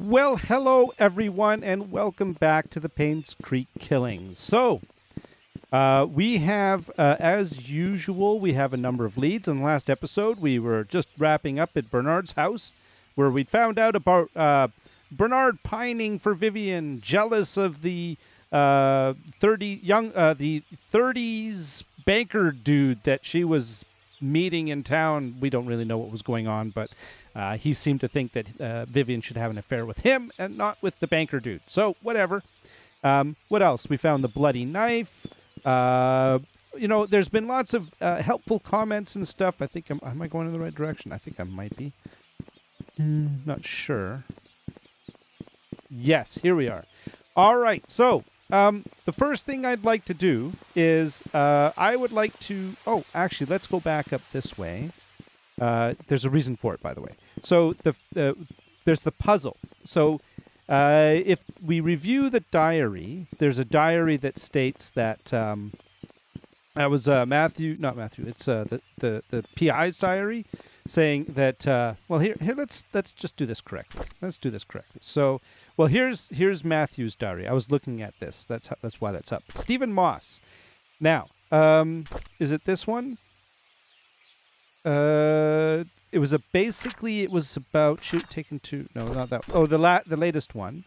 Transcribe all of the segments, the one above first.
Well, hello everyone, and welcome back to the Painscreek Killings. So, we have, as usual, we have a number of leads. In the last episode, we were just wrapping up at Bernard's house, where we found out about Bernard pining for Vivian, jealous of the the 30s banker dude that she was meeting in town. We don't really know what was going on, but he seemed to think that Vivian should have an affair with him and not with the banker dude. So, whatever. What else? We found the bloody knife. There's been lots of helpful comments and stuff. I think, am I going in the right direction? I think I might be. Not sure. Yes, here we are. All right, so the first thing I'd like to do is I would like to... Oh, actually, let's go back up this way. There's a reason for it, by the way. So there's the puzzle. So if we review the diary, there's a diary that states that that was Mathew, not Mathew. It's the PI's diary, saying that. Well, here let's just do this correctly. Let's do this correctly. So, well, here's Mathew's diary. I was looking at this. That's why that's up. Stephen Moss. Now, is it this one? It was about taken to, no, not that. Oh, the latest one.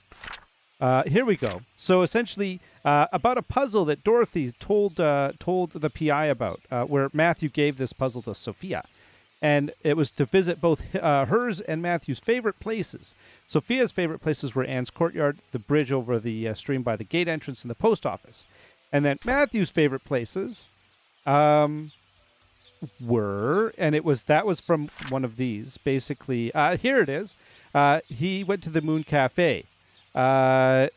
Here we go. So essentially, about a puzzle that Dorothy told the PI about, where Mathew gave this puzzle to Sophia, and it was to visit both hers and Matthew's favorite places. Sophia's favorite places were Anne's courtyard, the bridge over the stream by the gate entrance, and the post office. And then Matthew's favorite places, that was from one of these, basically. Here it is. He went to the Moon Cafe. I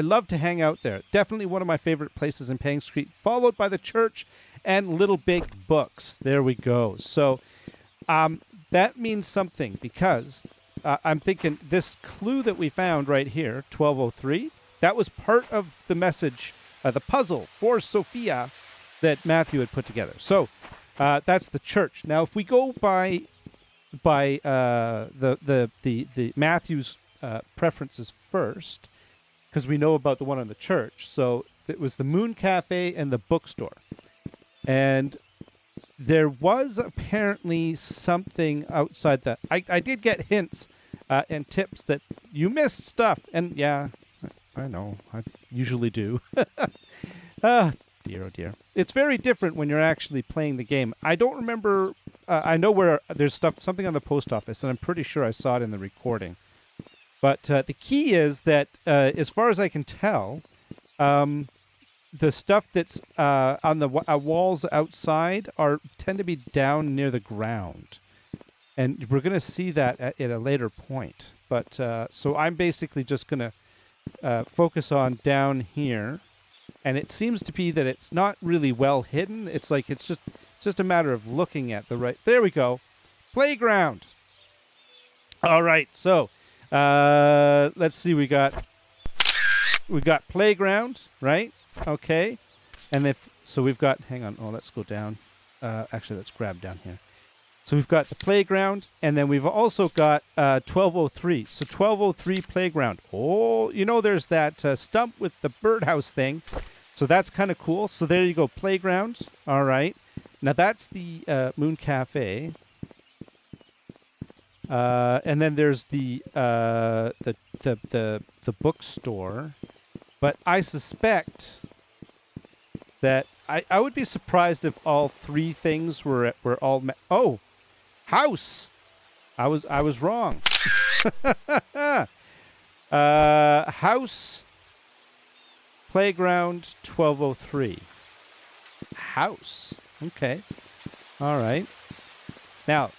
love to hang out there. Definitely one of my favorite places in Painscreek, followed by the church and Little Big Books. There we go. So that means something, because I'm thinking this clue that we found right here, 1203, that was part of the message, the puzzle for Sophia that Mathew had put together. So that's the church. Now, if we go by the Matthew's preferences first, because we know about the one in the church. So it was the Moon Cafe and the bookstore. And there was apparently something outside that. I did get hints and tips that you missed stuff. And yeah, I know. I usually do. Dear, oh dear. It's very different when you're actually playing the game. I don't remember. I know where there's something on the post office, and I'm pretty sure I saw it in the recording. But the key is that, as far as I can tell, the stuff that's on the walls outside tend to be down near the ground. And we're going to see that at a later point. But so I'm basically just going to focus on down here. And it seems to be that it's not really well hidden. It's like it's just a matter of looking at the right. There we go. Playground. All right. So let's see. We got playground, right? Okay. And we've got. Hang on. Oh, let's go down. Actually, let's grab down here. So we've got the playground, and then we've also got 1203. So 1203 playground. Oh, there's that stump with the birdhouse thing. So that's kind of cool. So there you go, playground. All right. Now that's the Moon Cafe. And then there's the bookstore. But I suspect that I would be surprised if all three things were all. House. I was wrong. House. Playground 1203. House. Okay. All right. Now,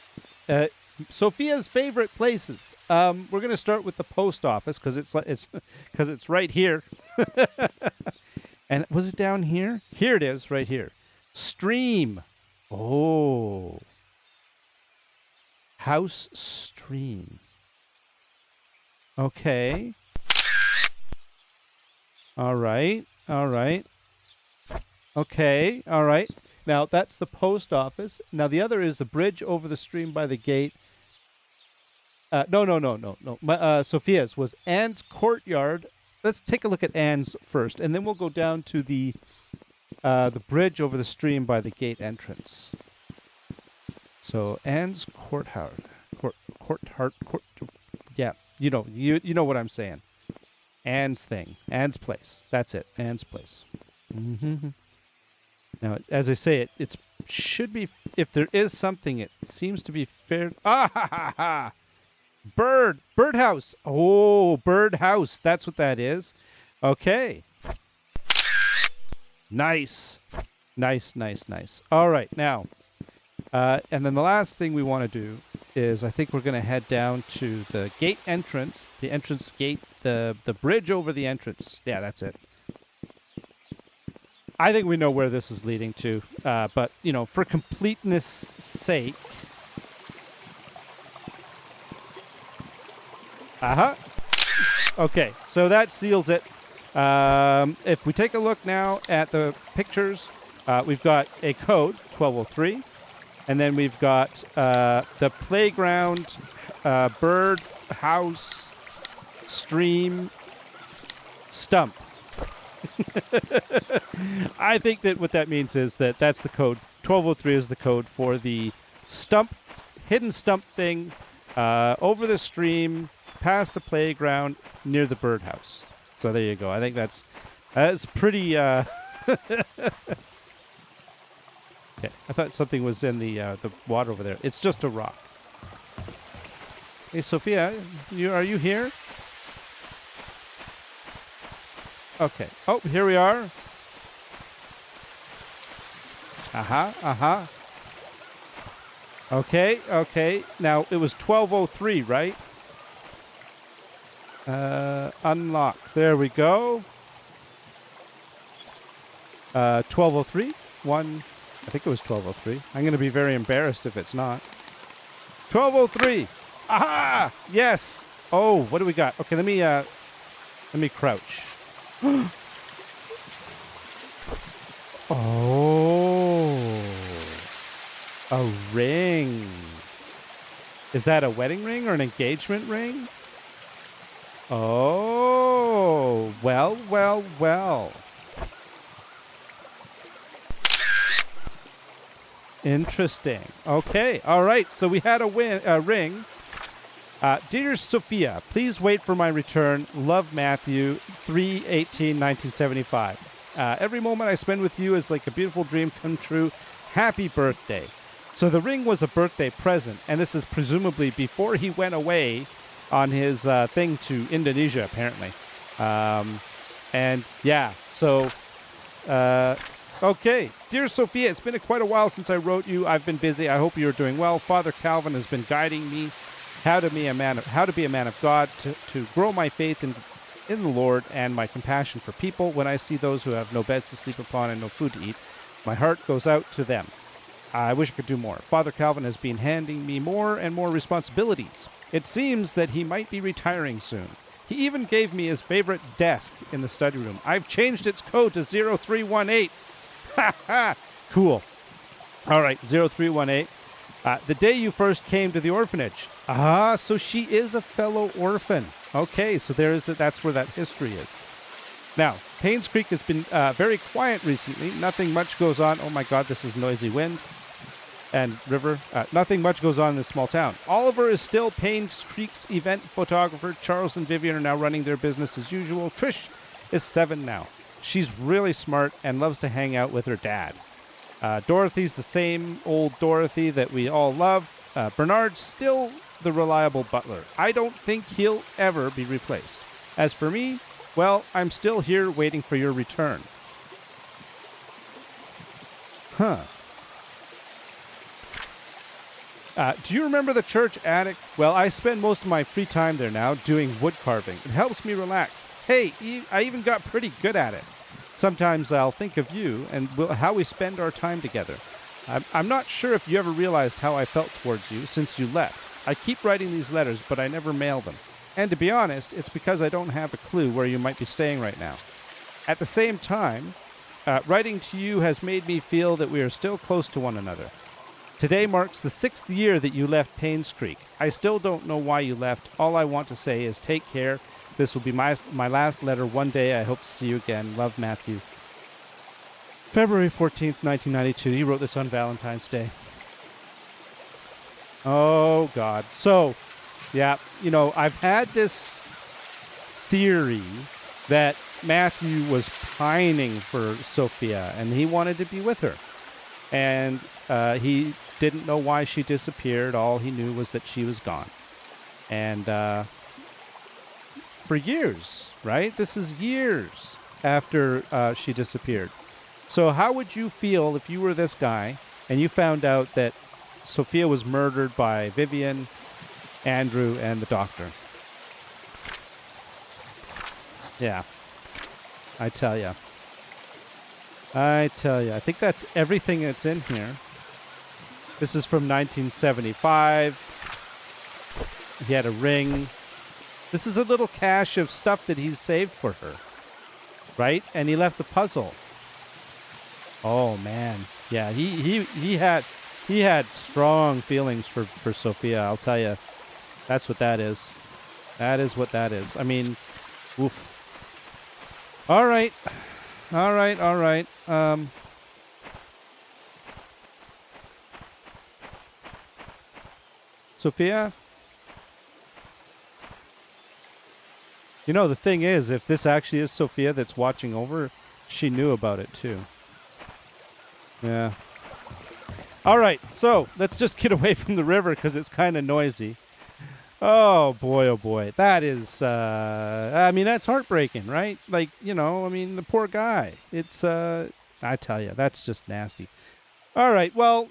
Sophia's favorite places. We're going to start with the post office because it's right here. And was it down here? Here it is, right here. Stream. Oh. House stream. Okay. All right. Okay. All right. Now, that's the post office. Now, the other is the bridge over the stream by the gate. No. Sophia's was Anne's courtyard. Let's take a look at Anne's first, and then we'll go down to the bridge over the stream by the gate entrance. So Anne's courtyard, yeah, you know what I'm saying. Anne's thing, Anne's place. That's it, Anne's place. Mm-hmm. Now, as I say, it should be. If there is something, it seems to be fair. Ah ha ha ha! Birdhouse. Oh, birdhouse. That's what that is. Okay. Nice. All right, now, and then the last thing we want to do is I think we're going to head down to the gate entrance, the entrance gate, the bridge over the entrance. Yeah, that's it. I think we know where this is leading to, but, for completeness' sake. Okay, so that seals it. If we take a look now at the pictures, we've got a code, 1203, and then we've got the playground, bird, house, stream, stump. I think that what that means is that's the code. 1203 is the code for the stump, hidden stump thing, over the stream, past the playground, near the birdhouse. So there you go. I think that's pretty. Okay, I thought something was in the water over there. It's just a rock. Hey, Sophia, are you here? Okay. Oh, here we are. Okay. Now, it was 1203, right? Unlock. There we go. 1203? I think it was 1203. I'm going to be very embarrassed if it's not. 1203! Aha! Yes! Oh, what do we got? Okay, let me crouch. Oh, a ring. Is that a wedding ring or an engagement ring? Oh, well. Interesting. Okay, all right. So we had a ring. Dear Sophia, please wait for my return. Love, Mathew, 3/18/1975. Every moment I spend with you is like a beautiful dream come true. Happy birthday. So the ring was a birthday present, and this is presumably before he went away on his thing to Indonesia, apparently. And yeah, so, okay. Dear Sophia, it's been quite a while since I wrote you. I've been busy. I hope you're doing well. Father Calvin has been guiding me how to be a man of God, to grow my faith in the Lord and my compassion for people. When I see those who have no beds to sleep upon and no food to eat, my heart goes out to them. I wish I could do more. Father Calvin has been handing me more and more responsibilities. It seems that he might be retiring soon. He even gave me his favorite desk in the study room. I've changed its code to 0318. Ha ha! Cool. All right, 0318. The day you first came to the orphanage. Ah, so she is a fellow orphan. Okay, so that's where that history is. Now, Painscreek has been very quiet recently. Nothing much goes on. Oh my God, this is noisy wind and river. Nothing much goes on in this small town. Oliver is still Painscreek's event photographer. Charles and Vivian are now running their business as usual. Trish is 7 now. She's really smart and loves to hang out with her dad. Dorothy's the same old Dorothy that we all love. Bernard's still the reliable butler. I don't think he'll ever be replaced. As for me, well, I'm still here waiting for your return. Huh. Do you remember the church attic? Well, I spend most of my free time there now doing wood carving. It helps me relax. Hey, I even got pretty good at it. Sometimes I'll think of you and how we spend our time together. I'm not sure if you ever realized how I felt towards you since you left. I keep writing these letters, but I never mail them. And to be honest, it's because I don't have a clue where you might be staying right now. At the same time, writing to you has made me feel that we are still close to one another. Today marks the 6th year that you left Painscreek. I still don't know why you left. All I want to say is take care. This will be my last letter one day. I hope to see you again. Love, Mathew. February 14th, 1992. He wrote this on Valentine's Day. Oh, God. So, yeah, I've had this theory that Mathew was pining for Sophia, and he wanted to be with her. And he didn't know why she disappeared. All he knew was that she was gone. And for years, right? This is years after she disappeared. So how would you feel if you were this guy and you found out that Sophia was murdered by Vivian, Andrew, and the doctor? Yeah. I tell you. I think that's everything that's in here. This is from 1975. He had a ring. This is a little cache of stuff that he's saved for her. Right? And he left the puzzle. Oh, man. Yeah, he had strong feelings for Sophia, I'll tell you. That's what that is. That is what that is. I mean, oof. All right. Sophia? The thing is, if this actually is Sophia that's watching over, she knew about it too. Yeah. All right, so let's just get away from the river because it's kind of noisy. Oh boy. That is, that's heartbreaking, right? The poor guy. It's, I tell you, that's just nasty. All right, well,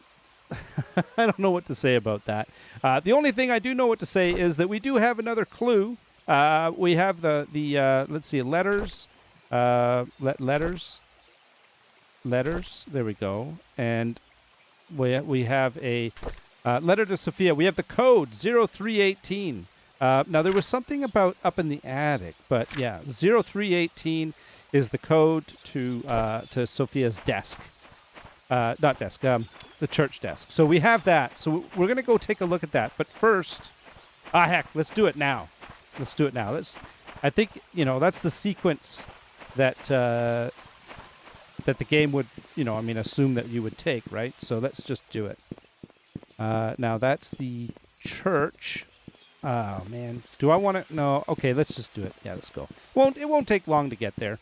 I don't know what to say about that. The only thing I do know what to say is that we do have another clue. We have the let's see, letters. Letters. There we go. And we have a letter to Sophia. We have the code 0318. Now, there was something about up in the attic, but yeah, 0318 is the code to Sophia's desk. Not desk, the church desk. So we have that. So we're going to go take a look at that. But first, heck, let's do it now. I think, that's the sequence that the game would, assume that you would take, right? So let's just do it. Now that's the church. Oh man, do I want to? No. Okay, let's just do it. Yeah, let's go. It won't take long to get there.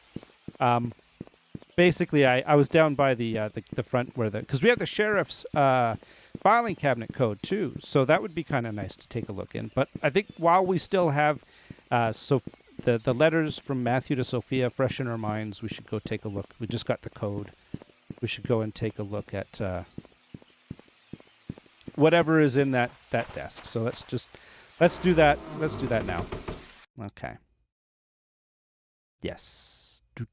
Basically, I was down by the front because we have the sheriff's filing cabinet code too, so that would be kind of nice to take a look in. But I think while we still have the letters from Mathew to Sophia fresh in our minds, we should go take a look. We just got the code. We should go and take a look at whatever is in that desk. So let's do that. Let's do that now. Okay. Yes. Do.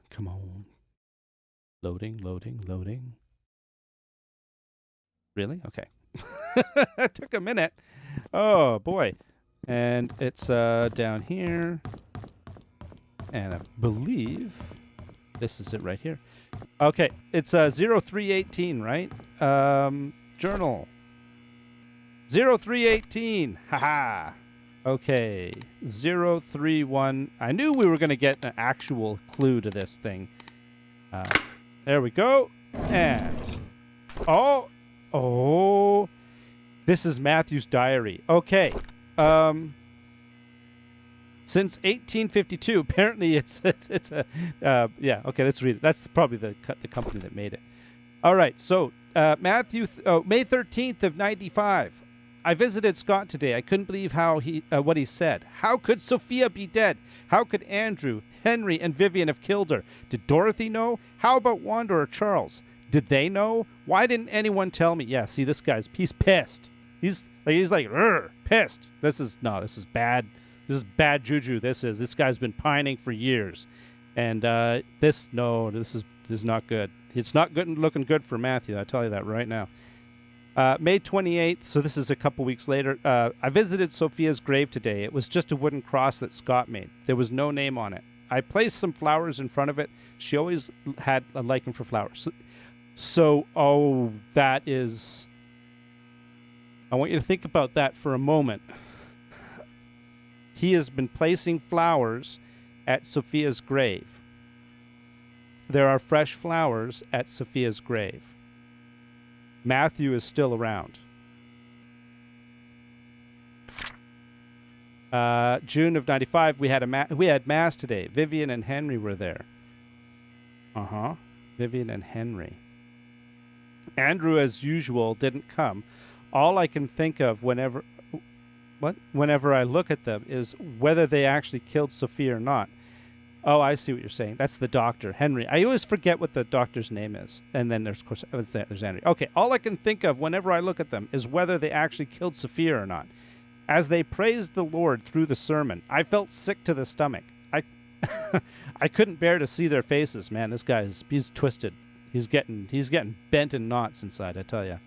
Come on. Loading. Really? Okay. It took a minute. Oh boy. And it's down here. And I believe this is it right here. Okay, it's 0318, right? Journal. 0318. Haha. Okay. 031. I knew we were going to get an actual clue to this thing. There we go. And this is Matthew's diary. Okay. Since 1852, apparently it's a yeah. Okay, let's read it. That's probably the company that made it. All right. So Mathew, May 13th of 95. I visited Scott today. I couldn't believe what he said. How could Sophia be dead? How could Andrew, Henry, and Vivian have killed her? Did Dorothy know? How about Wanda or Charles? Did they know? Why didn't anyone tell me? Yeah, see, he's pissed. He's like pissed. This is bad. This is bad juju. This guy's been pining for years, and this is not good. It's not good looking good for Mathew. I tell you that right now. May 28th, so this is a couple weeks later. I visited Sophia's grave today. It was just a wooden cross that Scott made. There was no name on it. I placed some flowers in front of it. She always had a liking for flowers. So So, that is... I want you to think about that for a moment. He has been placing flowers at Sophia's grave. There are fresh flowers at Sophia's grave. Mathew is still around. June of 95, we had mass today. Vivian and Henry were there. Vivian and Henry. Andrew, as usual, didn't come. All I can think of whenever I look at them is whether they actually killed Sophia or not. Oh, I see what you're saying. That's the doctor, Henry. I always forget what the doctor's name is. And then there's, of course, there's Henry. Okay, all I can think of whenever I look at them is whether they actually killed Sophia or not. As they praised the Lord through the sermon, I felt sick to the stomach. I couldn't bear to see their faces. Man, this guy he's twisted. He's getting bent in knots inside, I tell you.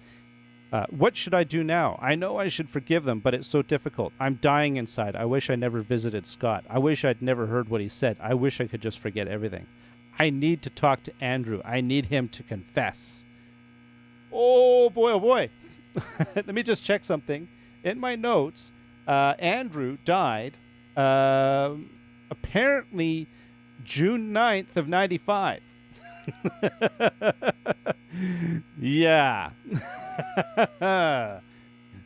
What should I do now? I know I should forgive them, but it's so difficult. I'm dying inside. I wish I never visited Scott. I wish I'd never heard what he said. I wish I could just forget everything. I need to talk to Andrew. I need him to confess. Oh, boy, oh, boy. Let me just check something. In my notes, Andrew died apparently June 9th of 95. Yeah.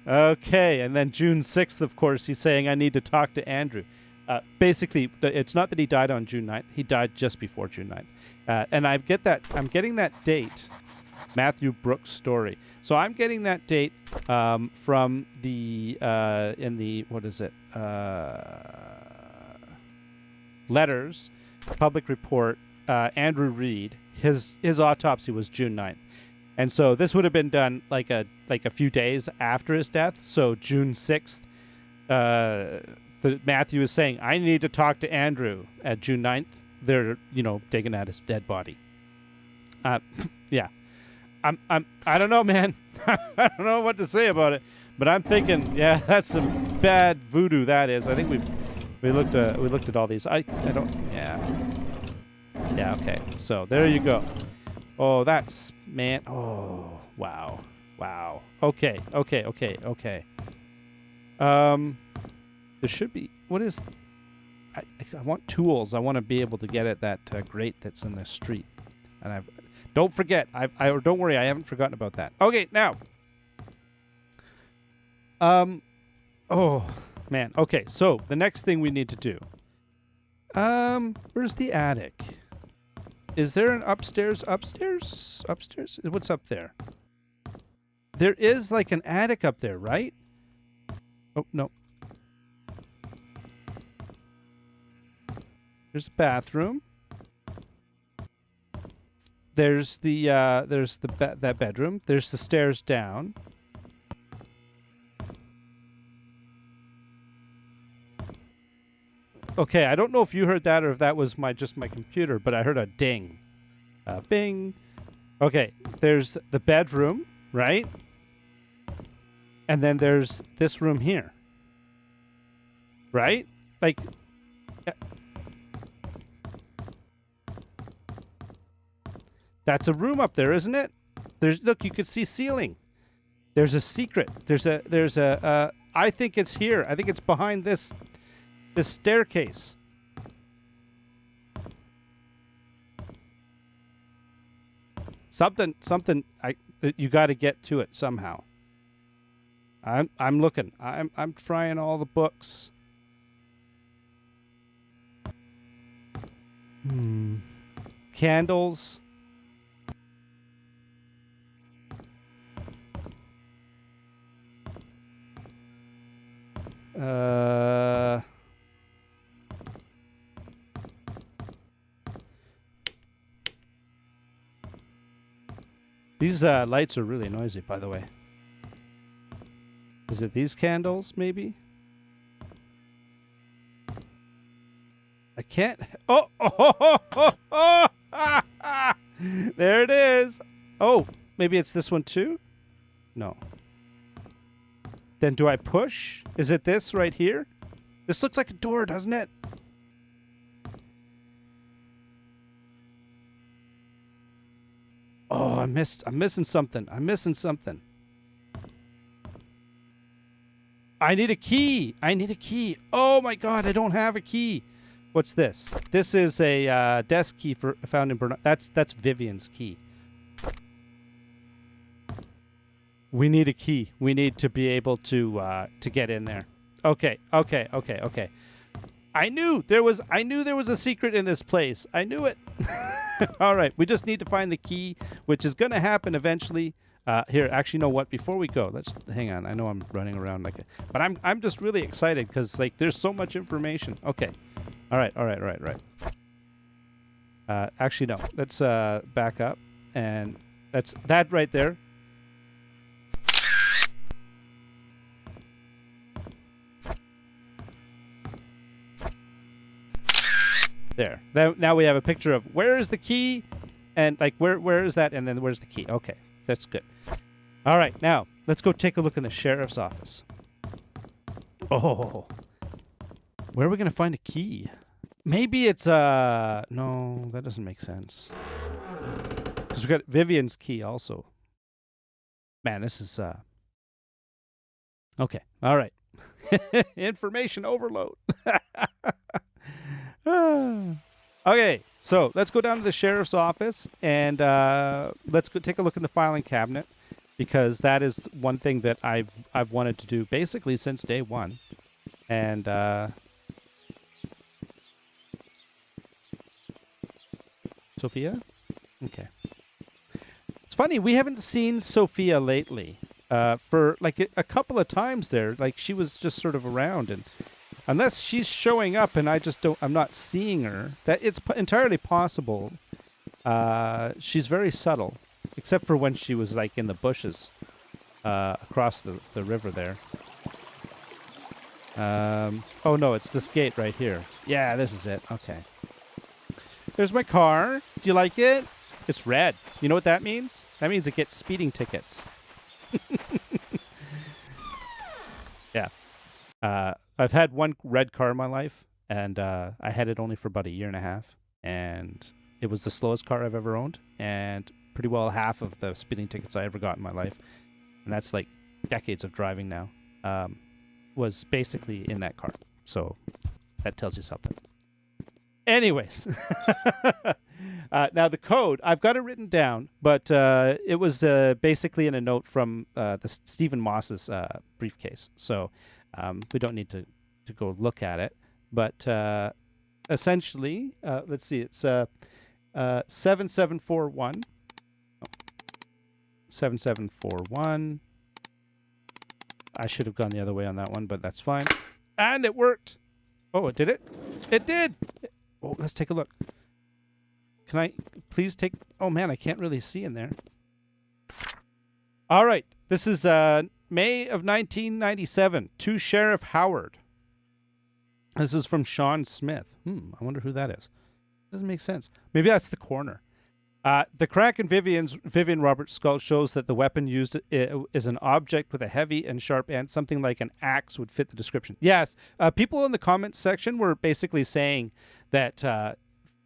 Okay, and then June 6th, of course, he's saying, I need to talk to Andrew. Basically, it's not that he died on June 9th. He died just before June 9th. And I'm getting that date, Mathew Brooks' story. So I'm getting that date from the, letters, public report, Andrew Reed. His autopsy was June 9th. And so this would have been done like a few days after his death. So June 6th, Mathew is saying, I need to talk to Andrew. At June 9th, they're, digging at his dead body. Yeah. I don't know, man. I don't know what to say about it, but I'm thinking, yeah, that's some bad voodoo. That is. I think we looked at all these. I don't. Yeah. Okay. So there you go. Oh, that's man. Oh, wow. Okay. There should be. What is? I want tools. I want to be able to get at that grate that's in the street, and don't forget. Don't worry. I haven't forgotten about that. Okay, now. Oh, man. Okay, so the next thing we need to do. Where's the attic? Is there an upstairs? Upstairs? What's up there? There is like an attic up there, right? Oh, no. There's a bathroom. There's that bedroom. There's the stairs down. Okay, I don't know if you heard that or if that was just my computer, but I heard a ding. Bing. Okay, there's the bedroom, right? And then there's this room here. Right? Like... That's a room up there, isn't it? Look, you can see ceiling. There's a secret. I think it's here. I think it's behind this staircase. Something you got to get to it somehow. I'm looking. I'm trying all the books. Candles. These lights are really noisy, by the way. Is it these candles, maybe? I can't... Oh! There it is! Oh, maybe it's this one too? No. Then do I push? Is it this right here? This looks like a door, doesn't it? Oh. I'm missing something. I'm missing something. I need a key. I need a key. Oh my God, I don't have a key. What's this? This is a desk key found in Bernard. That's Vivian's key. We need a key. We need to be able to get in there. Okay. I knew there was a secret in this place. I knew it. All right, we just need to find the key, which is going to happen eventually. Here, actually, you know what? Before we go, let's hang on. I know I'm running around but I'm just really excited because there's so much information. Okay, all right. Actually, no. Let's back up, and that's that right there. There. Now we have a picture of where is the key, and where is that, and then where's the key. Okay, that's good. All right, now let's go take a look in the sheriff's office. Oh, where are we gonna find a key? Maybe it's no, that doesn't make sense. Because we got Vivian's key also. Man, this is okay. All right, information overload. Okay, so let's go down to the sheriff's office and let's go take a look in the filing cabinet, because that is one thing that I've wanted to do basically since day one. And Sophia? Okay. It's funny, we haven't seen Sophia lately. For like a couple of times there, like she was just sort of around, and unless she's showing up and I'm not seeing her, that it's entirely possible. She's very subtle, except for when she was like in the bushes across the river there. Oh no, it's this gate right here. Yeah, this is it. Okay. There's my car. Do you like it? It's red. You know what that means? That means it gets speeding tickets. Yeah. I've had one red car in my life, and I had it only for about a year and a half, and it was the slowest car I've ever owned, and pretty well half of the speeding tickets I ever got in my life, and that's like decades of driving now, was basically in that car. So that tells you something. Anyways, now the code, I've got it written down, but it was basically in a note from the Stephen Moss's briefcase. So we don't need to go look at it. But essentially, let's see, it's 7741. 7741. I should have gone the other way on that one, but that's fine. And it worked. Oh, it did it? It did! Oh, let's take a look. Can I please take... Oh, man, I can't really see in there. All right. This is May of 1997 to Sheriff Howard. This is from Sean Smith. I wonder who that is. Doesn't make sense. Maybe that's the coroner. The crack in Vivian Roberts' skull shows that the weapon used is an object with a heavy and sharp end. Something like an axe would fit the description. Yes, people in the comments section were basically saying that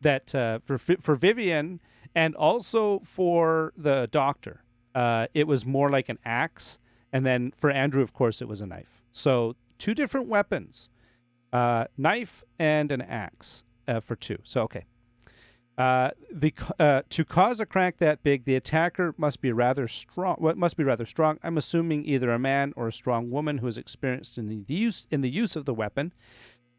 for Vivian and also for the doctor, it was more like an axe, and then for Andrew, of course, it was a knife. So two different weapons, knife and an axe for two. So okay. To cause a crack that big, the attacker must be rather strong. I'm assuming either a man or a strong woman who is experienced in the use of the weapon.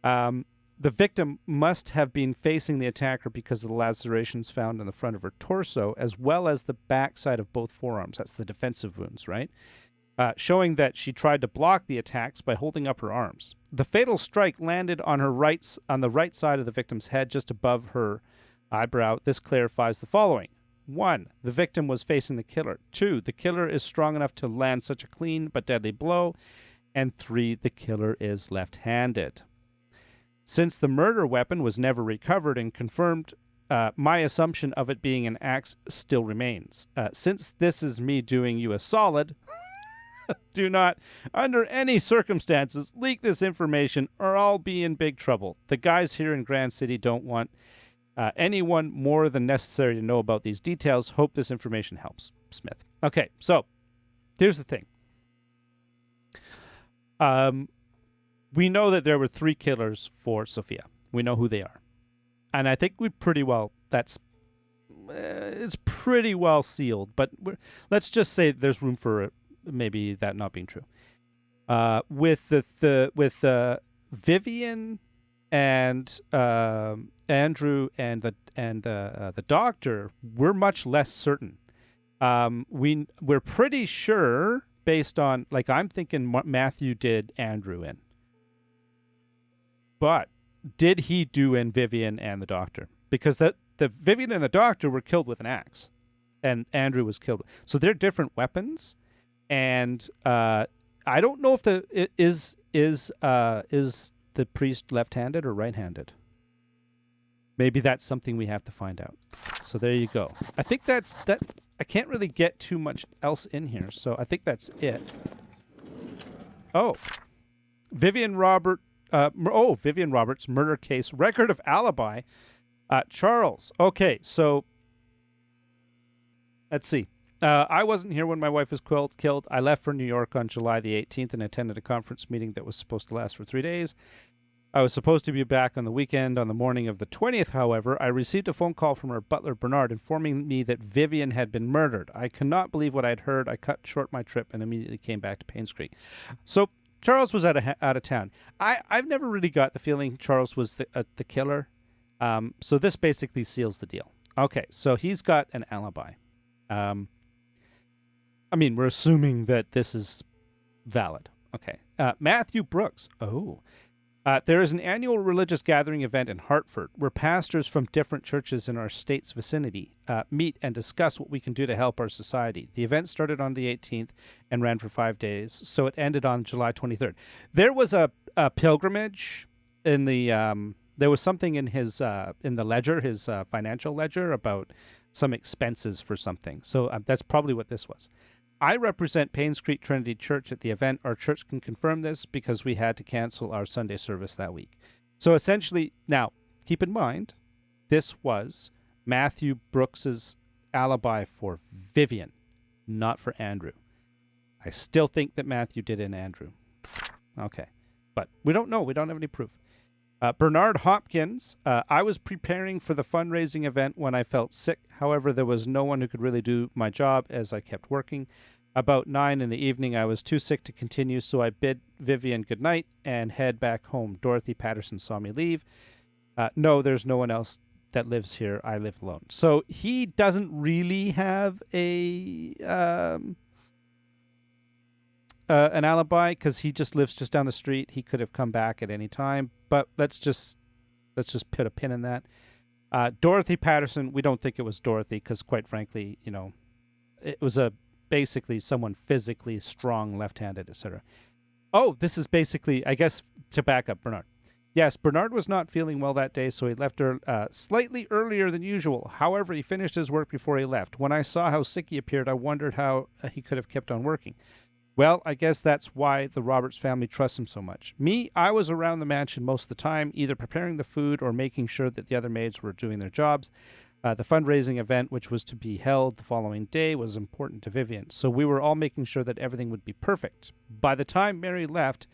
The victim must have been facing the attacker because of the lacerations found in the front of her torso, as well as the backside of both forearms. That's the defensive wounds, right? Showing that she tried to block the attacks by holding up her arms. The fatal strike landed on the right side of the victim's head, just above her eyebrow. This clarifies the following. 1. The victim was facing the killer. 2. The killer is strong enough to land such a clean but deadly blow. And 3. The killer is left-handed. Since the murder weapon was never recovered and confirmed, my assumption of it being an axe still remains. Since this is me doing you a solid, do not, under any circumstances, leak this information or I'll be in big trouble. The guys here in Grand City don't want Anyone more than necessary to know about these details. Hope this information helps. Smith. Okay, so here's the thing. We know that there were 3 killers for Sophia. We know who they are. And I think it's pretty well sealed. But let's just say there's room for maybe that not being true. With Vivian and Andrew and the doctor, we're much less certain. We're pretty sure, based on, like, I'm thinking Mathew did Andrew in. But did he do in Vivian and the doctor? Because the Vivian and the doctor were killed with an axe, and Andrew was killed. So they're different weapons, and I don't know if is the priest left-handed or right-handed. Maybe that's something we have to find out. So there you go. I think that's that. I can't really get too much else in here, so I think that's it. Oh, Vivian Roberts murder case, record of alibi. Charles. Okay, so let's see. I wasn't here when my wife was killed. I left for New York on July the 18th and attended a conference meeting that was supposed to last for 3 days. I was supposed to be back on the weekend. On the morning of the 20th, however, I received a phone call from her butler, Bernard, informing me that Vivian had been murdered. I cannot believe what I'd heard. I cut short my trip and immediately came back to Painscreek. So Charles was out of town. I've never really got the feeling Charles was the killer. So this basically seals the deal. Okay, so he's got an alibi. I mean, we're assuming that this is valid. Okay. Mathew Brooks. Oh. There is an annual religious gathering event in Hartford where pastors from different churches in our state's vicinity meet and discuss what we can do to help our society. The event started on the 18th and ran for 5 days, so it ended on July 23rd. There was a pilgrimage in the there was something in his in the ledger, his financial ledger, about some expenses for something. So that's probably what this was. I represent Painscreek Trinity Church at the event. Our church can confirm this because we had to cancel our Sunday service that week. So essentially, now, keep in mind, this was Mathew Brooks's alibi for Vivian, not for Andrew. I still think that Mathew did in Andrew. Okay. But we don't know. We don't have any proof. Bernard Hopkins. I was preparing for the fundraising event when I felt sick. However, there was no one who could really do my job as I kept working. About 9 in the evening, I was too sick to continue, so I bid Vivian goodnight and head back home. Dorothy Patterson saw me leave. No, there's no one else that lives here. I live alone. So he doesn't really have an alibi because he just lives just down the street. He could have come back at any time, but let's just put a pin in that. Dorothy Patterson, we don't think it was Dorothy because, quite frankly, it was basically someone physically strong, left-handed, etc. Oh, this is basically, I guess, to back up Bernard. Yes, Bernard was not feeling well that day, so he left slightly earlier than usual. However, he finished his work before he left. When I saw how sick he appeared, I wondered how he could have kept on working. Well, I guess that's why the Roberts family trusts him so much. Me, I was around the mansion most of the time, either preparing the food or making sure that the other maids were doing their jobs. The fundraising event, which was to be held the following day, was important to Vivian, so we were all making sure that everything would be perfect. By the time Mary left,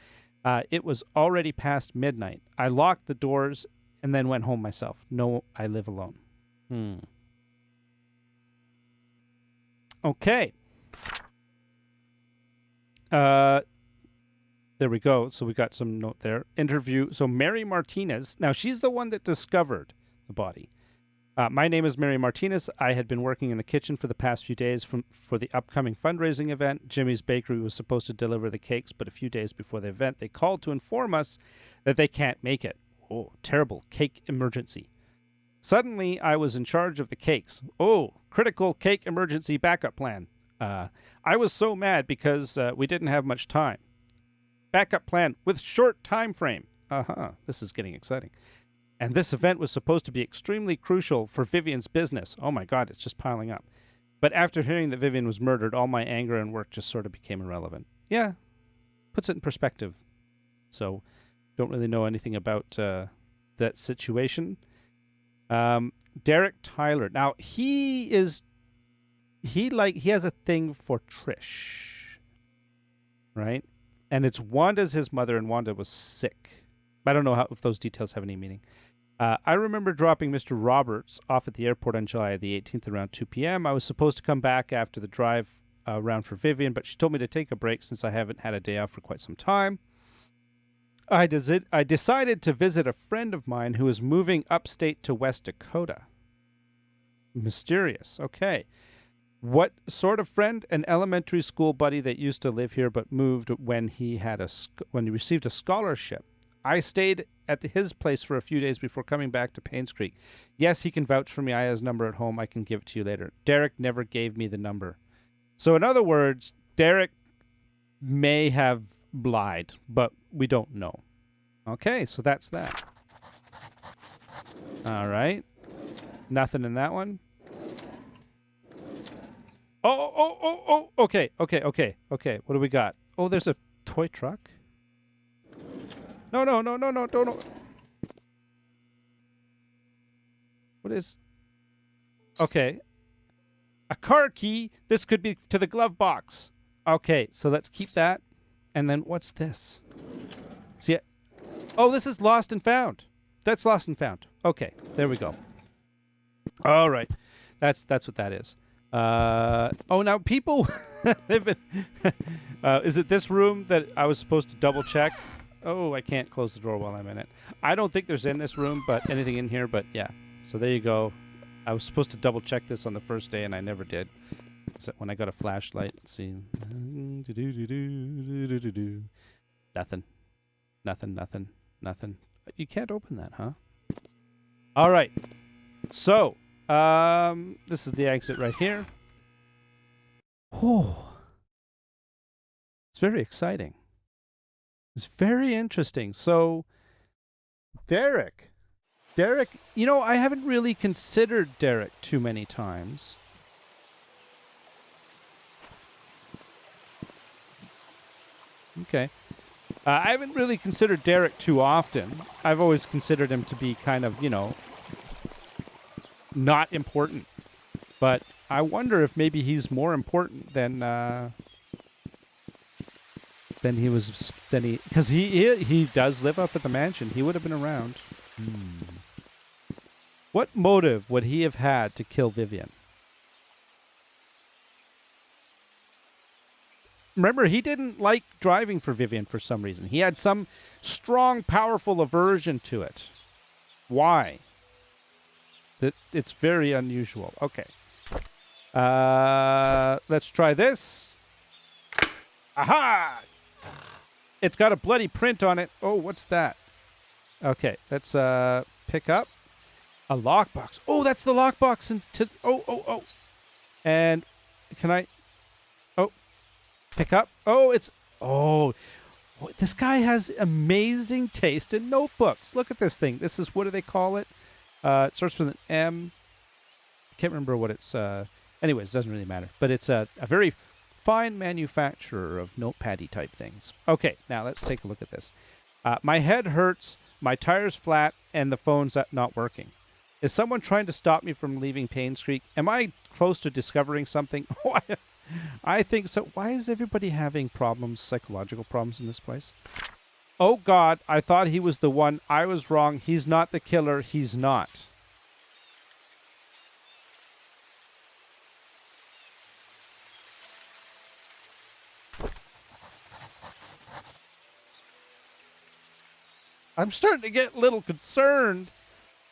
it was already past midnight. I locked the doors and then went home myself. No, I live alone. Okay. There we go. So we got some note there. Interview. So Mary Martinez. Now, she's the one that discovered the body. My name is Mary Martinez. I had been working in the kitchen for the past few days for the upcoming fundraising event. Jimmy's Bakery was supposed to deliver the cakes, but a few days before the event, they called to inform us that they can't make it. Oh, terrible cake emergency. Suddenly, I was in charge of the cakes. Oh, critical cake emergency backup plan. I was so mad because we didn't have much time. Backup plan with short time frame. This is getting exciting. And this event was supposed to be extremely crucial for Vivian's business. Oh my God, it's just piling up. But after hearing that Vivian was murdered, all my anger and work just sort of became irrelevant. Yeah, puts it in perspective. So, don't really know anything about that situation. Derek Tyler. Now, he has a thing for Trish, right? And it's Wanda's his mother, and Wanda was sick. I don't know if those details have any meaning. I remember dropping Mr. Roberts off at the airport on July the 18th around 2 p.m. I was supposed to come back after the drive around for Vivian, but she told me to take a break since I haven't had a day off for quite some time. I decided to visit a friend of mine who is moving upstate to West Dakota. Mysterious. Okay. What sort of friend? An elementary school buddy that used to live here but moved when he received a scholarship. I stayed at his place for a few days before coming back to Painscreek. Yes, he can vouch for me. I have his number at home. I can give it to you later. Derek never gave me the number. So in other words, Derek may have lied, but we don't know. Okay, so that's that. All right. Nothing in that one. Oh. Okay. What do we got? Oh, there's a toy truck. No, don't. What is... Okay. A car key. This could be to the glove box. Okay, so let's keep that. And then what's this? See it? Oh, this is lost and found. That's lost and found. Okay, there we go. All right. That's what that is. Now people... they've been... is it this room that I was supposed to double check? Oh, I can't close the door while I'm in it. I don't think there's in this room, but anything in here, but yeah. So there you go. I was supposed to double check this on the first day, and I never did. So when I got a flashlight, let's see. Nothing. You can't open that, huh? All right. So, this is the exit right here. Oh. It's very exciting. It's very interesting. So, Derek, I haven't really considered Derek too many times. Okay. I haven't really considered Derek too often. I've always considered him to be kind of, not important. But I wonder if maybe he's more important than because he does live up at the mansion. He would have been around. What motive would he have had to kill Vivian? Remember, he didn't like driving for Vivian for some reason. He had some strong, powerful aversion to it. Why? It's very unusual. Okay. Let's try this. Aha! It's got a bloody print on it. Oh, what's that? Okay, let's pick up a lockbox. Oh, that's the lockbox. Oh. And can I... Oh, pick up. Oh, it's... Oh, this guy has amazing taste in notebooks. Look at this thing. This is... What do they call it? It starts with an M. I can't remember what it's... Anyways, it doesn't really matter. But it's a very... fine manufacturer of notepaddy type things. Okay, now let's take a look at this. My head hurts, my tire's flat, and the phone's not working. Is someone trying to stop me from leaving Painscreek? Am I close to discovering something? I think so. Why is everybody having problems, psychological problems in this place? Oh God, I thought he was the one. I was wrong. He's not the killer. He's not. I'm starting to get a little concerned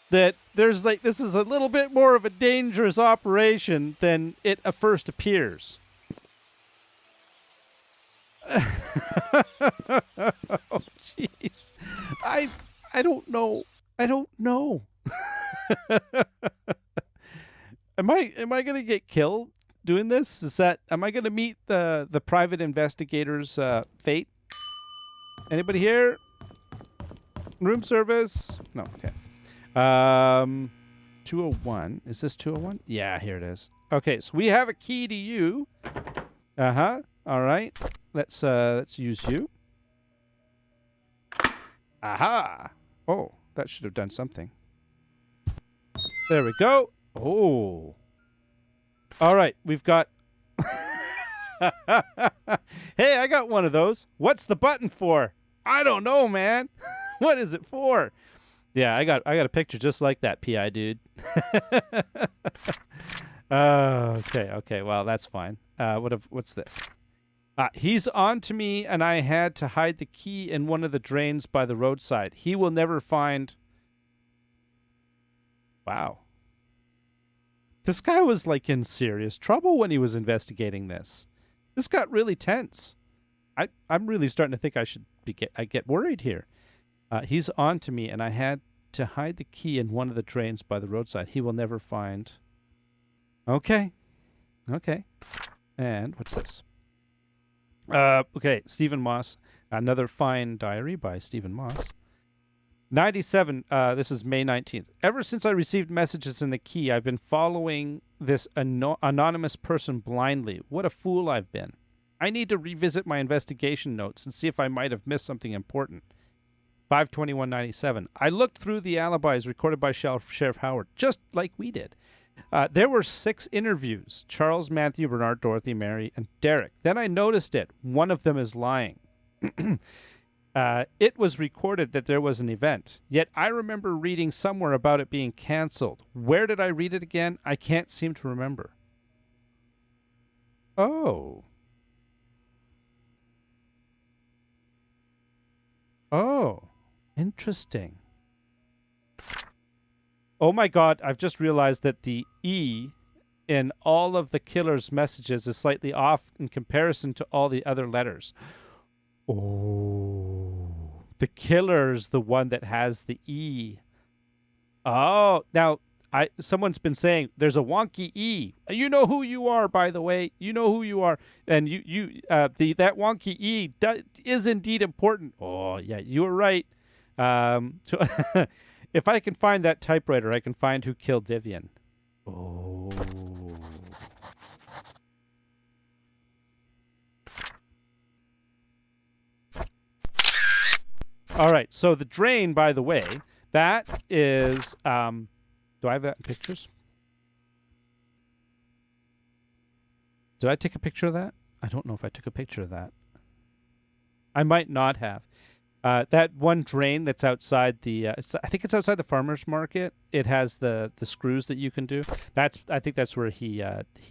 that there's this is a little bit more of a dangerous operation than it at first appears. Oh, jeez. I don't know. Am I going to get killed doing this? Am I going to meet the private investigator's fate? Anybody here? Room service? No, okay. 201. Is this 201? Yeah, here it is. Okay, so we have a key to you. Uh-huh. All right. Let's use you. Aha! Oh, that should have done something. There we go. Oh. All right, we've got... Hey, I got one of those. What's the button for? I don't know, man. What is it for? Yeah, I got a picture just like that, PI dude. Okay. Well, that's fine. What's this? He's on to me, and I had to hide the key in one of the drains by the roadside. He will never find... Wow. This guy was, like, in serious trouble when he was investigating this. This got really tense. I'm really starting to think I get worried here. He's on to me, and I had to hide the key in one of the drains by the roadside. He will never find... Okay. And what's this? Okay, Stephen Moss. Another fine diary by Stephen Moss. 97, this is May 19th. Ever since I received messages in the key, I've been following this anonymous person blindly. What a fool I've been. I need to revisit my investigation notes and see if I might have missed something important. 5/21/97. I looked through the alibis recorded by Sheriff Howard, just like we did. There were 6 interviews: Charles, Matthew, Bernard, Dorothy, Mary, and Derek. Then I noticed it. One of them is lying. It was recorded that there was an event, yet I remember reading somewhere about it being canceled. Where did I read it again? I can't seem to remember. Oh. Interesting. Oh my God, I've just realized that the E in all of the killer's messages is slightly off in comparison to all the other letters. Oh. The killer's the one that has the E. Oh, now someone's been saying there's a wonky E. You know who you are, by the way. You know who you are, and that wonky E is indeed important. Oh yeah, you were right. If I can find that typewriter, I can find who killed Vivian. Oh. All right, so the drain, by the way, that is... do I have that in pictures? Did I take a picture of that? I don't know if I took a picture of that. I might not have. That one drain that's outside the... I think it's outside the farmer's market. It has the screws that you can do. I think that's where he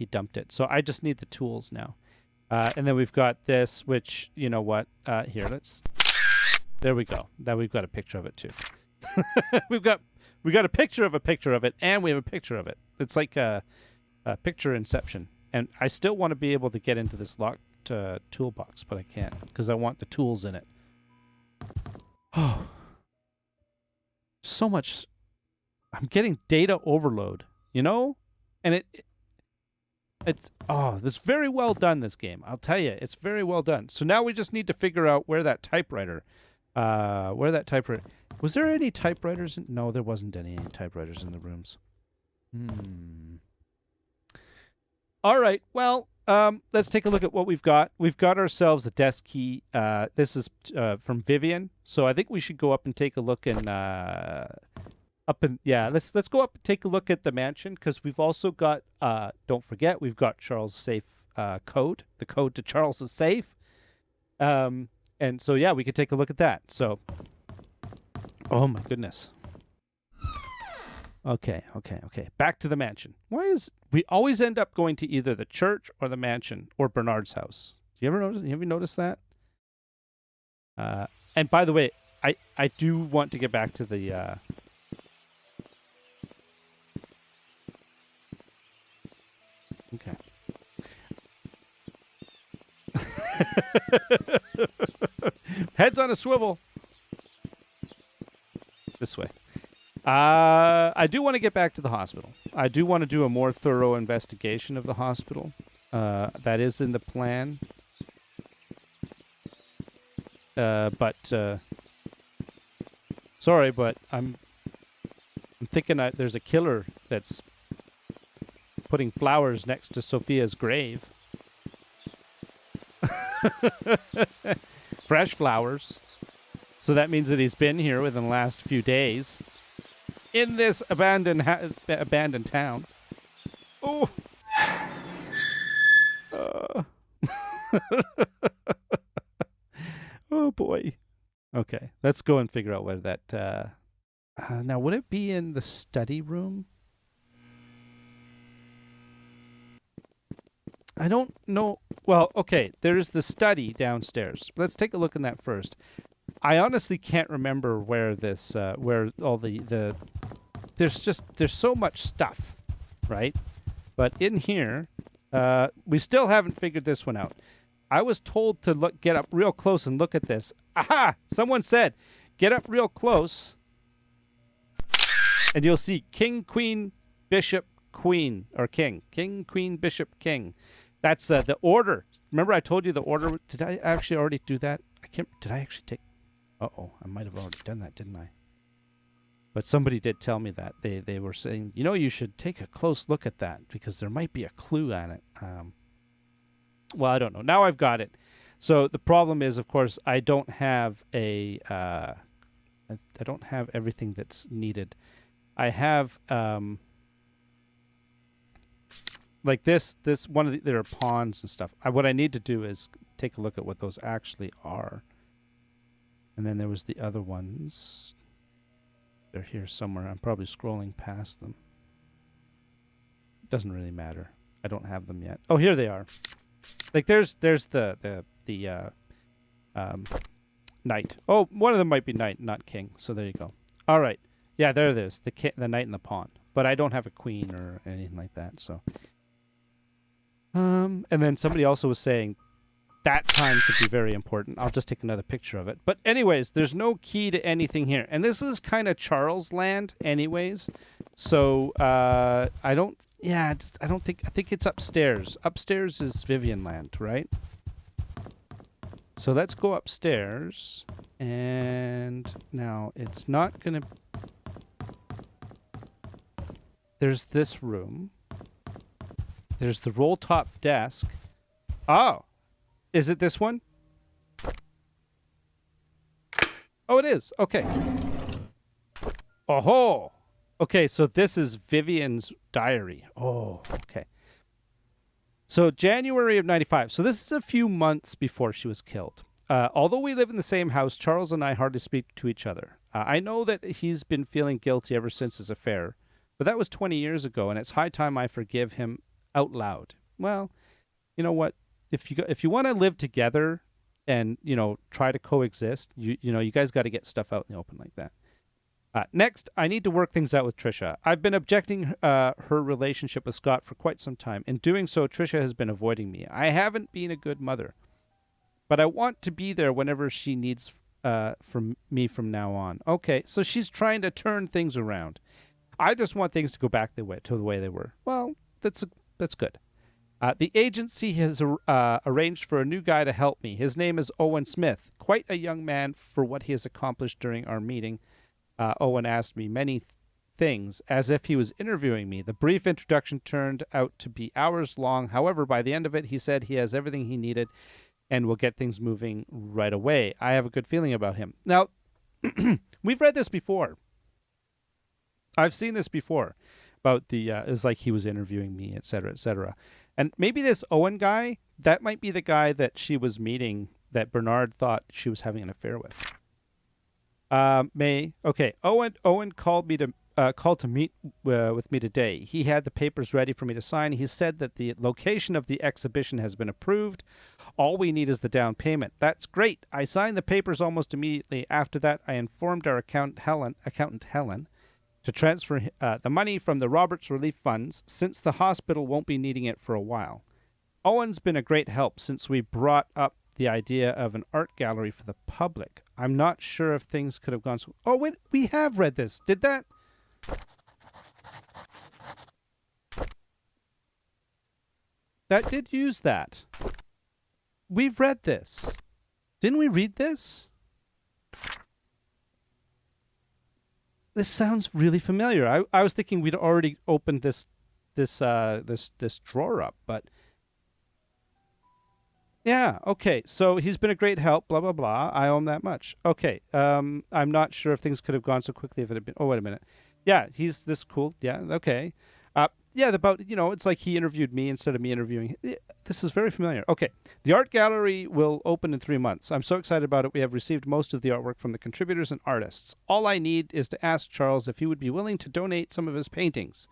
dumped it. So I just need the tools now. And then we've got this, which, you know what? Here, there we go. Now we've got a picture of it, too. we got a picture of it, and we have a picture of it. It's like a picture inception. And I still want to be able to get into this locked toolbox, but I can't because I want the tools in it. Oh, so much. I'm getting data overload, you know? And it's this very well done, this game. I'll tell you, it's very well done. So now we just need to figure out where that typewriter... Was there any typewriters? No, there wasn't any typewriters in the rooms. All right. Well, let's take a look at what we've got. We've got ourselves a desk key. This is from Vivian. So I think we should go up and take a look and let's go up and take a look at the mansion because we've also got don't forget we've got Charles' safe code, the code to Charles' safe. And so, yeah, we could take a look at that. So, oh, my goodness. Okay. Back to the mansion. We always end up going to either the church or the mansion or Bernard's house. Do you ever notice that? And by the way, I do want to get back to the... Okay. Heads on a swivel. This way. I do want to get back to the hospital. I do want to do a more thorough investigation of the hospital. That is in the plan. Sorry, but I'm thinking there's a killer that's putting flowers next to Sophia's grave. Fresh flowers. So that means that he's been here within the last few days. in this abandoned town. Oh. Oh boy. Okay, let's go and figure out where that. Now, would it be in the study room? I don't know. Well, okay, there's the study downstairs. Let's take a look in that first. I honestly can't remember where this, where all the there's so much stuff, right? But in here, we still haven't figured this one out. I was told to get up real close and look at this. Aha! Someone said, get up real close, and you'll see King, Queen, Bishop, Queen, or King. King, Queen, Bishop, King. That's the order. Remember I told you the order? Did I actually already do that? Did I actually take... Uh-oh, I might have already done that, didn't I? But somebody did tell me that. They were saying, you know, you should take a close look at that because there might be a clue on it. Well, I don't know. Now I've got it. So the problem is, of course, I don't have I don't have everything that's needed. I have like this one of there are pawns and stuff. What I need to do is take a look at what those actually are. And then there was the other ones. They're here somewhere. I'm probably scrolling past them. Doesn't really matter. I don't have them yet. Oh, here they are. Like there's the knight. Oh, one of them might be knight, not king. So there you go. All right. Yeah, there it is. The knight and the pawn. But I don't have a queen or anything like that. So. And then somebody also was saying that time could be very important. I'll just take another picture of it. But anyways, there's no key to anything here. And this is kind of Charles land anyways. So I don't think it's upstairs. Upstairs is Vivian land, right? So let's go upstairs. And now it's not going to... There's this room. There's the roll top desk. Oh! Is it this one? Oh, it is. Okay. Oh-ho! Okay, so this is Vivian's diary. Oh, okay. So January of 95. So this is a few months before she was killed. Although we live in the same house, Charles and I hardly speak to each other. I know that he's been feeling guilty ever since his affair, but that was 20 years ago, and it's high time I forgive him out loud. Well, you know what? If you want to live together and, you know, try to coexist, you guys got to get stuff out in the open like that. Next, I need to work things out with Trisha. I've been objecting her relationship with Scott for quite some time. In doing so, Trisha has been avoiding me. I haven't been a good mother, but I want to be there whenever she needs from me from now on. Okay, so she's trying to turn things around. I just want things to go back to the way they were. Well, that's good. The agency has arranged for a new guy to help me. His name is Owen Smith. Quite a young man for what he has accomplished during our meeting. Owen asked me many things as if he was interviewing me. The brief introduction turned out to be hours long. However, by the end of it, he said he has everything he needed and will get things moving right away. I have a good feeling about him. Now, we've read this before. I've seen this before about the, it's like he was interviewing me, et cetera, et cetera. And maybe this Owen guy, that might be the guy that she was meeting that Bernard thought she was having an affair with. Okay. Owen called to meet with me today. He had the papers ready for me to sign. He said that the location of the exhibition has been approved. All we need is the down payment. That's great. I signed the papers almost immediately. After that, I informed our accountant Helen to transfer the money from the Roberts Relief Funds, since the hospital won't be needing it for a while. Owen's been a great help since we brought up the idea of an art gallery for the public. I'm not sure if things could have gone so... Oh, wait, we have read this. Did that... That did use that. We've read this. Didn't we read this? This sounds really familiar. I was thinking we'd already opened this drawer up, but... Yeah, okay, so he's been a great help, blah, blah, blah. I owe him that much. Okay, I'm not sure if things could have gone so quickly if it had been... Oh, wait a minute. Yeah, he's this cool. Yeah, okay. Yeah, about, it's like he interviewed me instead of me interviewing. This is very familiar. Okay. The art gallery will open in 3 months. I'm so excited about it. We have received most of the artwork from the contributors and artists. All I need is to ask Charles if he would be willing to donate some of his paintings.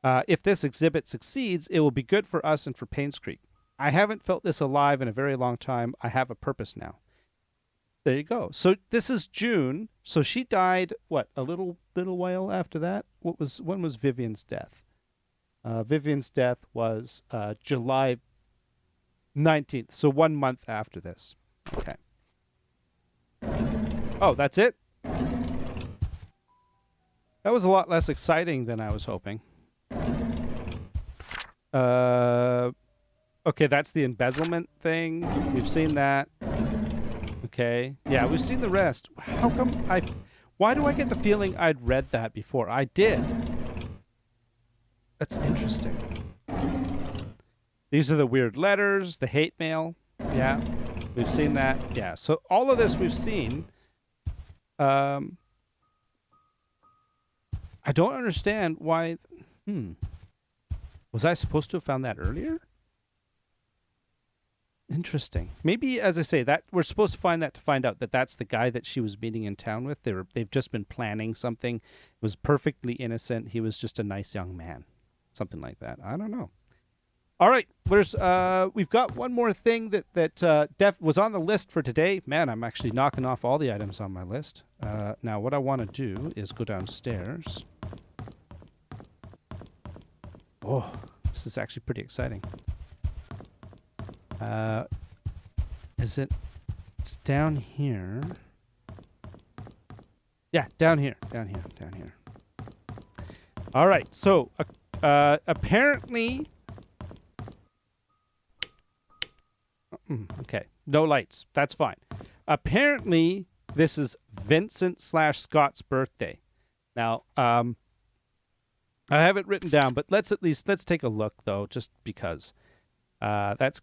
If this exhibit succeeds, it will be good for us and for Painscreek. I haven't felt this alive in a very long time. I have a purpose now. There you go. So this is June. So she died, what, a little while after that? When was Vivian's death? Vivian's death was July 19th. So 1 month after this. Okay. Oh, that's it? That was a lot less exciting than I was hoping. Okay, that's the embezzlement thing. We've seen that. Okay. Yeah, we've seen the rest. How come why do I get the feeling I'd read that before? I did. That's interesting. These are the weird letters, the hate mail. Yeah, we've seen that. Yeah, so all of this we've seen. I don't understand why. Was I supposed to have found that earlier? Interesting. Maybe, as I say, that we're supposed to find that to find out that that's the guy that she was meeting in town with. They've just been planning something. It was perfectly innocent. He was just a nice young man. Something like that. I don't know. All right. We've got one more thing that was on the list for today. Man, I'm actually knocking off all the items on my list. Now, what I want to do is go downstairs. Oh, this is actually pretty exciting. It's down here. Yeah, down here. All right. So, apparently, okay, no lights. That's fine. Apparently, this is Vincent/Scott's birthday. Now, I have it written down, but let's take a look though, just because. That's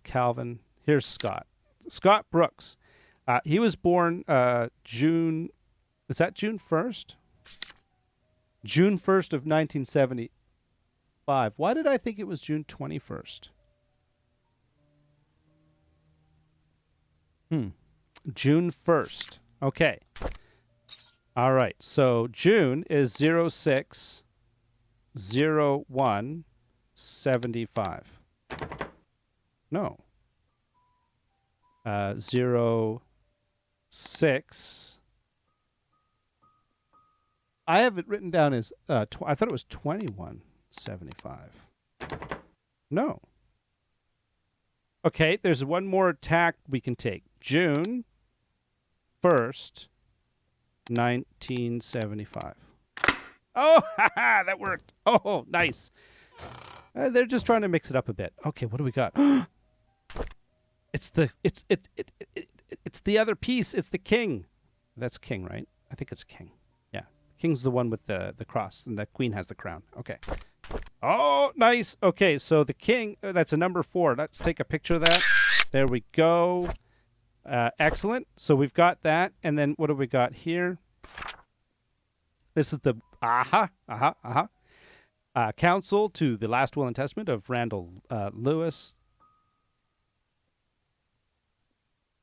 Calvin. Here's Scott. Scott Brooks. He was born June. Is that June 1st? June 1st of 1975. Why did I think it was June 21st? June 1st. Okay. All right. So June is 06/01/75. No. 06. I have it written down as I thought it was 21/75. No. Okay, there's one more tack we can take. June 1st, 1975. Oh, haha, that worked. Oh, nice. They're just trying to mix it up a bit. Okay, what do we got? It's the other piece. It's the king. That's king, right? I think it's king. Yeah. King's the one with the cross, and the queen has the crown. Okay. Oh, nice. Okay, so the king, that's a number 4. Let's take a picture of that. There we go. Excellent. So we've got that. And then what do we got here? This is the counsel to the last will and testament of Randall Lewis.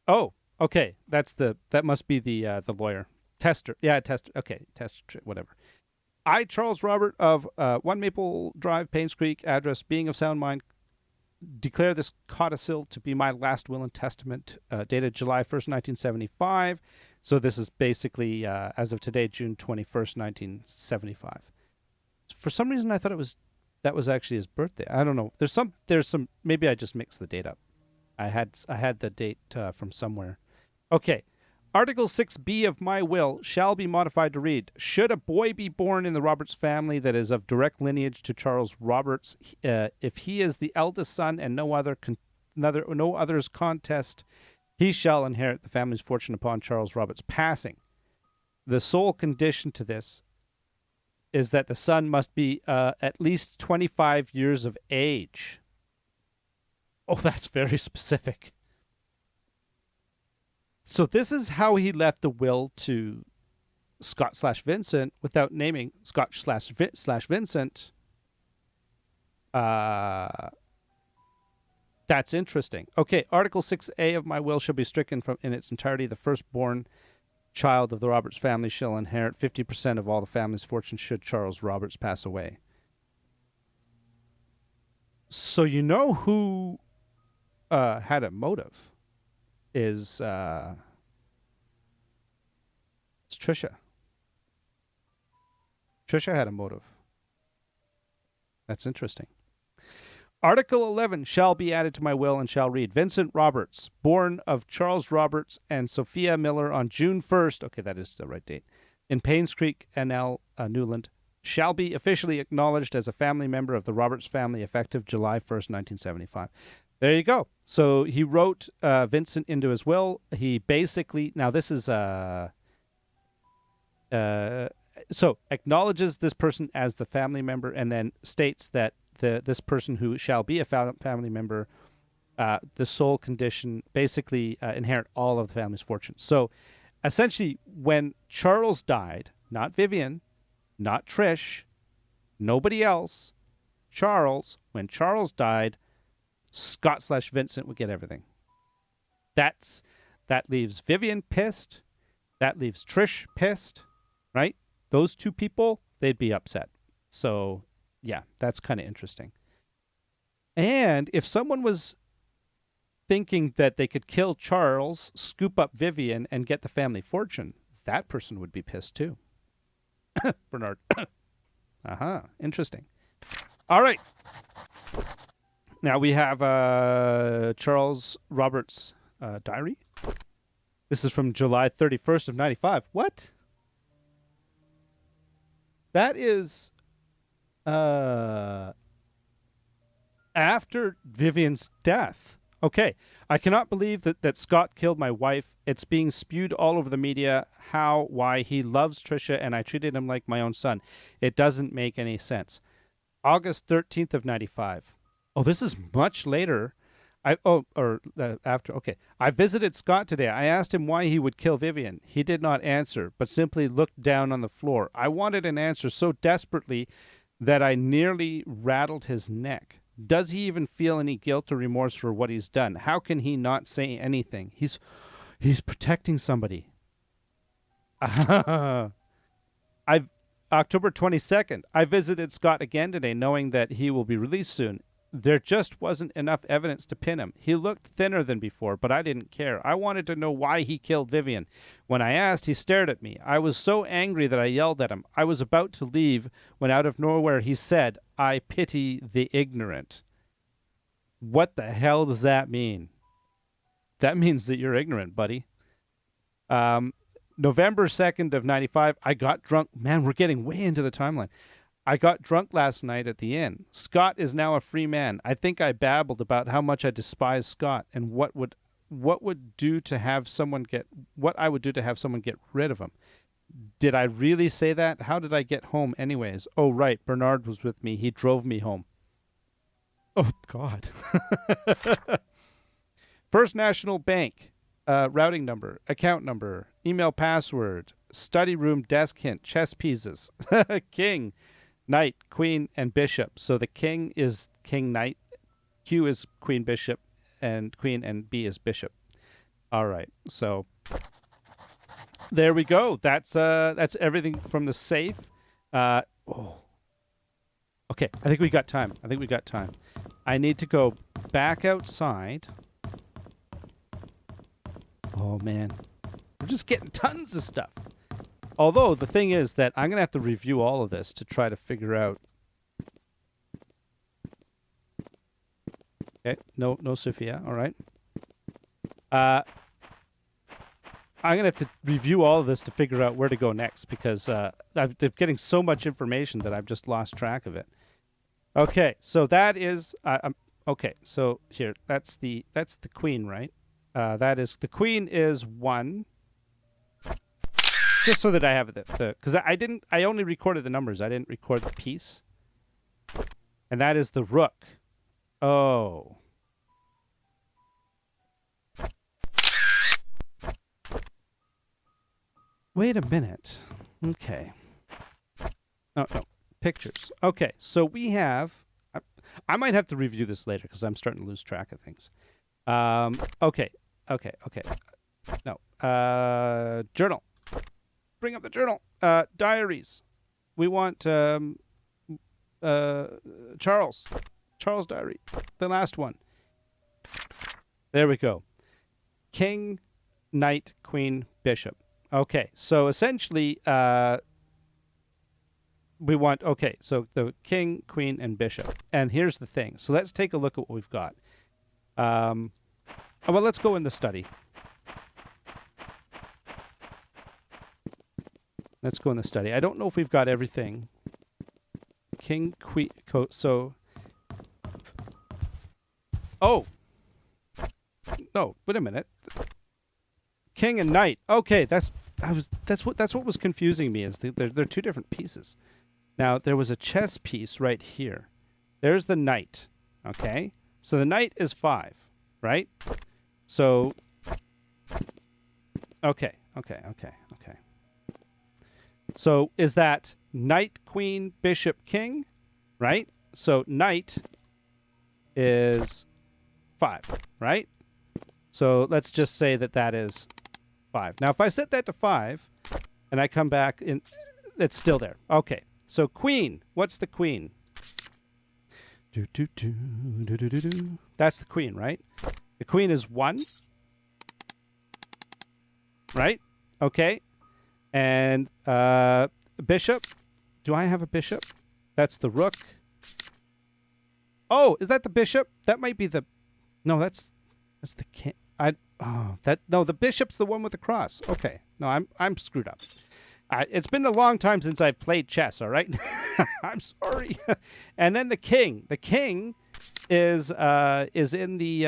Oh, okay. That must be the lawyer. Tester. Yeah, tester. Okay, tester, whatever. I, Charles Robert of 1 Maple Drive, Painscreek, address being of sound mind, declare this codicil to be my last will and testament, dated July 1st, 1975. So this is basically, as of today, June 21st, 1975. For some reason, I thought that was actually his birthday. I don't know. There's some. Maybe I just mixed the date up. I had the date from somewhere. Okay. Article 6B of my will shall be modified to read: should a boy be born in the Roberts family that is of direct lineage to Charles Roberts, if he is the eldest son and no others contest, he shall inherit the family's fortune upon Charles Roberts' passing. The sole condition to this is that the son must be at least 25 years of age. Oh, that's very specific. So this is how he left the will to Scott slash Vincent without naming Scott slash Vincent. That's interesting. Okay, Article 6A of my will shall be stricken from in its entirety. The firstborn child of the Roberts family shall inherit 50% of all the family's fortune should Charles Roberts pass away. So you know who had a motive is it's Trisha. Trisha had a motive. That's interesting. Article 11 shall be added to my will and shall read, Vincent Roberts, born of Charles Roberts and Sophia Miller on June 1st, okay, that is the right date, in Painscreek, NL, Newland, shall be officially acknowledged as a family member of the Roberts family effective July 1st, 1975. There you go. So he wrote Vincent into his will. He basically, now this is, so acknowledges this person as the family member and then states that this person who shall be a family member, the sole condition, basically inherit all of the family's fortunes. So essentially, when Charles died, not Vivian, not Trish, nobody else, Charles, when Charles died, Scott slash Vincent would get everything. That leaves Vivian pissed. That leaves Trish pissed, right? Those two people, they'd be upset. So yeah, that's kind of interesting. And if someone was thinking that they could kill Charles, scoop up Vivian, and get the family fortune, that person would be pissed too. Bernard. Interesting. All right. Now we have Charles Roberts' diary. This is from July 31st of 95. What? That is after Vivian's death. Okay. I cannot believe that Scott killed my wife. It's being spewed all over the media why he loves Trisha and I treated him like my own son. It doesn't make any sense. August 13th of 95. Oh, this is much later. After. Okay. I visited Scott today. I asked him why he would kill Vivian. He did not answer, but simply looked down on the floor. I wanted an answer so desperately that I nearly rattled his neck. Does he even feel any guilt or remorse for what he's done? How can he not say anything? He's protecting somebody. October 22nd. I visited Scott again today, knowing that he will be released soon. There just wasn't enough evidence to pin him. He looked thinner than before, but I didn't care. I wanted to know why he killed Vivian. When I asked, he stared at me. I was so angry that I yelled at him. I was about to leave when out of nowhere he said, I pity the ignorant. What the hell does that mean? That means that you're ignorant, buddy. November 2nd of 95, I got drunk. Man, we're getting way into the timeline. I got drunk last night at the inn. Scott is now a free man. I think I babbled about how much I despise Scott and what I would do to have someone get rid of him. Did I really say that? How did I get home anyways? Oh, right. Bernard was with me. He drove me home. Oh, God. First National Bank, routing number, account number, email password, study room desk hint, chess pieces, king, knight, queen, and bishop. So the king is king, knight, Q is queen, bishop, and queen, and B is bishop. All right. So there we go. That's everything from the safe. Okay. I think we got time. I need to go back outside. Oh, man. We're just getting tons of stuff. Although, the thing is that I'm going to have to review all of this to try to figure out. Okay. No Sophia. All right. I'm going to have to review all of this to figure out where to go next because I'm getting so much information that I've just lost track of it. Okay. So that is... okay. So here, that's the queen, right? The queen is 1. Just so that I have it, because I only recorded the numbers. I didn't record the piece. And that is the rook. Oh. Wait a minute. Okay. Oh, no. Pictures. Okay, so we have... I might have to review this later because I'm starting to lose track of things. Okay. No. Journal. Bring up the journal. Diaries. We want Charles. Charles' diary. The last one. There we go. King, knight, queen, bishop. Okay, so essentially, we want, okay, so the king, queen, and bishop. And here's the thing. So let's take a look at what we've got. Well, let's go in the study. Let's go in the study. I don't know if we've got everything. King, queen, so... Oh! No, wait a minute. King and knight. Okay, that's what was confusing me, is they're two different pieces. Now, there was a chess piece right here. There's the knight, okay? So the knight is 5, right? So, okay. So is that knight, queen, bishop, king, right? So knight is 5, right? So let's just say that is 5. Now, if I set that to 5 and I come back, it's still there. Okay. So queen, what's the queen? That's the queen, right? The queen is 1, right? Okay. And bishop. Do I have a bishop? That's the rook. Oh, is that the bishop? That might be the... No, that's the king. The bishop's the one with the cross. Okay. No, I'm screwed up. It's been a long time since I've played chess, all right? I'm sorry. And then the king. The king is in the...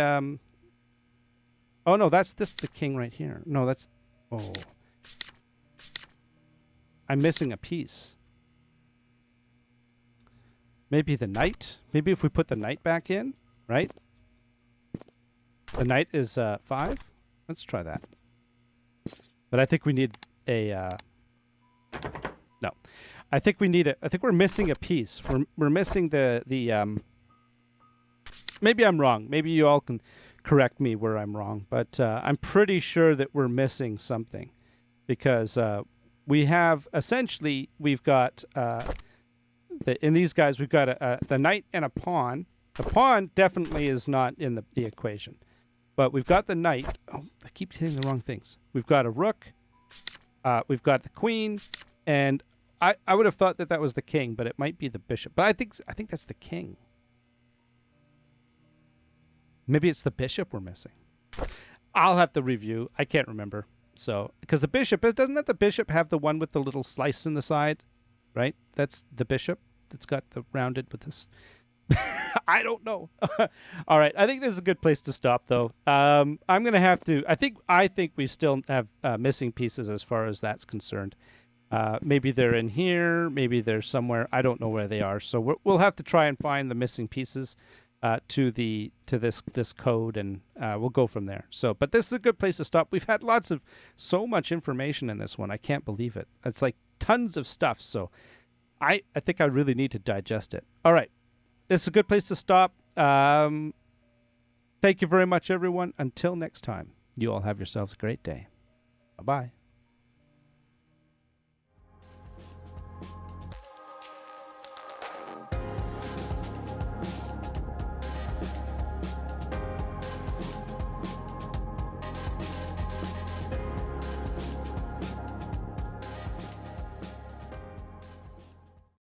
Oh, no, that's the king right here. No, that's... Oh. I'm missing a piece. Maybe the knight? Maybe if we put the knight back in, right? The knight is 5. Let's try that. But I think we need a... No. I think we're missing a piece. We're missing the maybe I'm wrong. Maybe you all can correct me where I'm wrong. But I'm pretty sure that we're missing something. Because... we have, essentially, we've got, in these guys, we've got the knight and a pawn. The pawn definitely is not in the equation. But we've got the knight. Oh, I keep hitting the wrong things. We've got a rook. We've got the queen. And I would have thought that was the king, but it might be the bishop. But I think that's the king. Maybe it's the bishop we're missing. I'll have to review. I can't remember. So, because the bishop, doesn't the bishop have the one with the little slice in the side, right? That's the bishop that's got the rounded with this. I don't know. All right. I think this is a good place to stop, though. I'm going to have to, I think we still have missing pieces as far as that's concerned. Maybe they're in here. Maybe they're somewhere. I don't know where they are. So we'll have to try and find the missing pieces to this code, and we'll go from there. So, but this is a good place to stop. We've had so much information in this one. I can't believe it. It's like tons of stuff. So I think I really need to digest it. All right. This is a good place to stop. Thank you very much, everyone. Until next time, you all have yourselves a great day. Bye-bye.